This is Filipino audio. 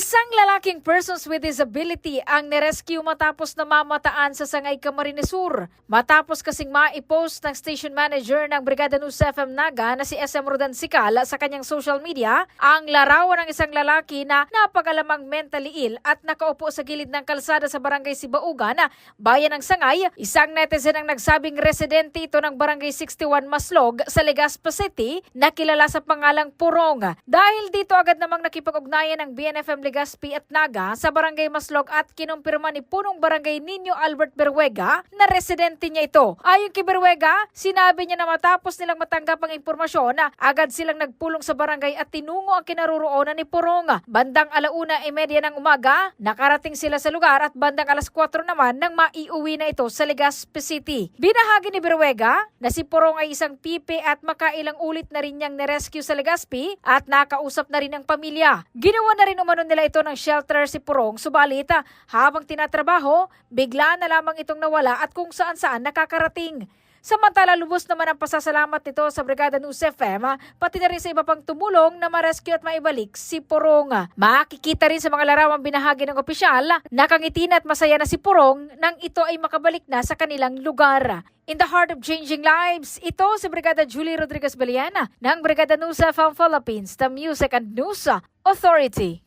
Isang lalaking persons with disability ang nirescue matapos namamataan sa Sangay, Camarines Sur. Matapos kasing maipost ng station manager ng Brigada News FM Naga na si SM Rodan Sical sa kanyang social media ang larawan ng isang lalaki na napagalamang mentally ill at nakaupo sa gilid ng kalsada sa Barangay Sibaugan, Bayan ng Sangay. Isang netizen ang nagsabing residente ito ng Barangay 61 Maslog sa Legazpi City na kilala sa pangalang Purong. Dahil dito agad namang nakipag-ugnayan ng BNFM Legazpi at Naga sa Barangay Maslog at kinumpirma ni punong Barangay Nino Albert Berwega na residente niya ito. Ayon kay Berwega, sinabi niya na matapos nilang matanggap ang impormasyon na agad silang nagpulong sa barangay at tinungo ang kinaroroonan ni Purong. Bandang 1:30 ng umaga, nakarating sila sa lugar at bandang 4:00 naman nang maiuwi na ito sa Legazpi City. Binahagi ni Berwega na si Purong ay isang pipi at makailang ulit na rin niyang nirescue sa Legazpi at nakausap na rin ang pamilya. Ginawa na rin umano nila ito ng shelter si Purong, subalit habang tinatrabaho, bigla na lamang itong nawala at kung saan-saan nakakarating. Samantala, lubos naman ang pasasalamat nito sa Brigada News FM, pati na rin sa iba pang tumulong na ma-rescue at maibalik si Purong. Makikita rin sa mga larawang binahagi ng opisyal, nakangiti na at masaya na si Purong nang ito ay makabalik na sa kanilang lugar. In the heart of changing lives, ito si Brigada Julie Rodriguez Baliana ng Brigada News FM Philippines, the Music and News Authority.